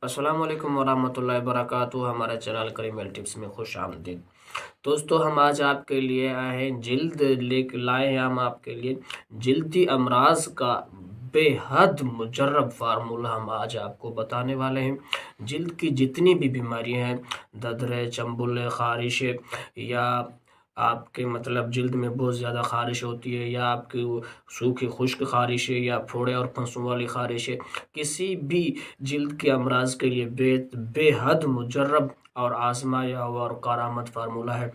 السلام علیکم ورحمۃ اللہ وبرکاتہ، ہمارے چینل کریمل ٹپس میں خوش آمدید۔ دوستو، ہم آج آپ کے لیے آئے ہیں لائے ہیں ہم آپ کے لیے جلدی امراض کا بے حد مجرب فارمولہ ہم آج آپ کو بتانے والے ہیں۔ جلد کی جتنی بھی بیماریاں ہیں، ددرے، چنبلے، خارشیں، یا آپ کے جلد میں بہت زیادہ خارش ہوتی ہے، یا آپ کی سوکھی خشک خارشیں، یا پھوڑے اور پھنسوں والی خارشیں، کسی بھی جلد کے امراض کے لیے بے حد مجرب اور آزمایا ہوا اور کارآمد فارمولہ ہے۔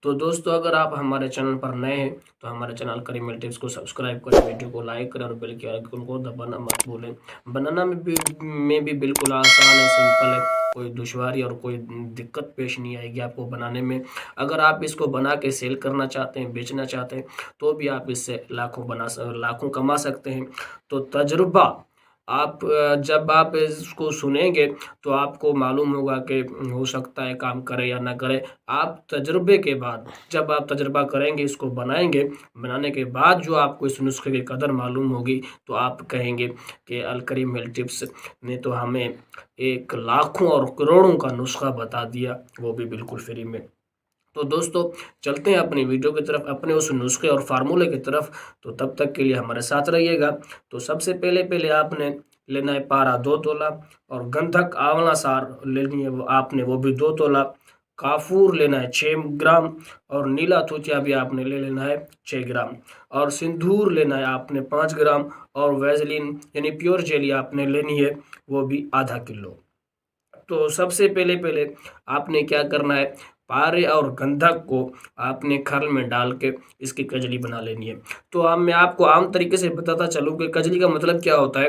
تو دوستو، اگر آپ ہمارے چینل پر نئے ہیں تو ہمارے چینل کریمل ٹپس کو سبسکرائب کریں، ویڈیو کو لائک کریں اور بیل کے آئیکن کو دبانا مت بھولیں۔ بنانا میں بھی بالکل آسان ہے، سمپل ہے، کوئی دشواری اور کوئی دقت پیش نہیں آئے گی آپ کو بنانے میں۔ اگر آپ اس کو بنا کے سیل کرنا چاہتے ہیں، بیچنا چاہتے ہیں، تو بھی آپ اس سے لاکھوں کما سکتے ہیں۔ تو تجربہ جب آپ اس کو سنیں گے تو آپ کو معلوم ہوگا کہ ہو سکتا ہے کام کرے یا نہ کرے۔ آپ تجربے کے بعد، جب آپ تجربہ کریں گے، اس کو بنائیں گے، بنانے کے بعد جو آپ کو اس نسخے کی قدر معلوم ہوگی، تو آپ کہیں گے کہ الکریم ہیلتھ ٹپس نے تو ہمیں ایک لاکھوں اور کروڑوں کا نسخہ بتا دیا، وہ بھی بالکل فری میں۔ تو دوستو، چلتے ہیں اپنی ویڈیو کی طرف، اپنے اس نسخے اور فارمولے کی طرف۔ تو تب تک کے لیے ہمارے ساتھ رہیے گا۔ تو سب سے پہلے آپ نے لینا ہے پارا 2 تولہ، اور گندھک آولا سار لینی ہے آپ نے، وہ بھی 2 تولہ۔ کافور لینا ہے 6 گرام، اور نیلا توتیا بھی آپ نے لے لینا ہے 6 گرام، اور سندور لینا ہے آپ نے 5 گرام، اور ویزلین یعنی پیور جیلی آپ نے لینی ہے، وہ بھی آدھا کلو۔ تو سب سے پہلے آپ نے کیا کرنا ہے، پارے اور گندھک کو آپ نے کھرل میں ڈال کے اس کی کجلی بنا لینی ہے۔ تو میں آپ کو عام طریقے سے بتاتا چلوں کہ کجلی کا مطلب کیا ہوتا ہے،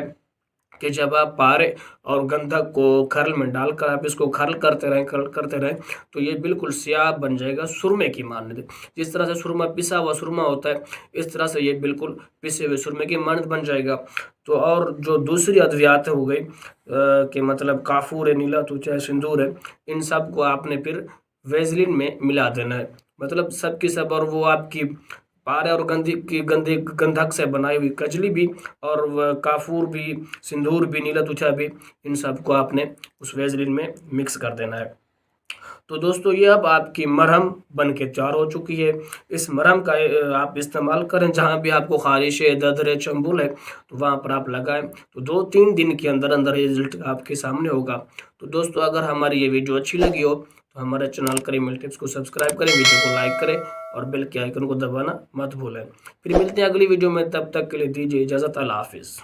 کہ جب آپ پارے اور گندھک کو کھرل میں ڈال کر آپ اس کو کھرل کرتے رہیں تو یہ بالکل سیاہ بن جائے گا، سرمے کی مانند۔ جس طرح سے سرما پسا ہوا سرما ہوتا ہے، اس طرح سے یہ بالکل پسے ہوئے سرمے کی مانند بن جائے گا۔ تو اور جو دوسری ادویات ہو گئی کہ کافور ہے، نیلا توتیا ہے، سندور ہے، ان سب کو آپ نے پھر ویزلین میں ملا دینا ہے، سب کی سب، اور وہ آپ کی پارے اور گندھک سے بنائی ہوئی کجلی بھی، اور کافور بھی، سندور بھی، نیلا توتیا بھی، ان سب کو آپ نے اس ویزلین میں مکس کر دینا ہے۔ تو دوستو، یہ اب آپ کی مرہم بن کے تیار ہو چکی ہے۔ اس مرہم کا آپ استعمال کریں، جہاں بھی آپ کو خارش ہے، درد ہے، چنبل ہے، تو وہاں پر آپ لگائیں۔ تو 2-3 دن کے اندر رزلٹ آپ کے سامنے ہوگا۔ تو دوستو، اگر ہماری یہ ویڈیو اچھی لگی ہو تو ہمارے چینل کریمل ٹپس کو سبسکرائب کریں، ویڈیو کو لائک کریں، اور بیل کے آئیکن کو دبانا مت بھولیں۔ پھر ملتے ہیں اگلی ویڈیو میں، تب تک کے لیے دیجیے اجازت، اللہ حافظ۔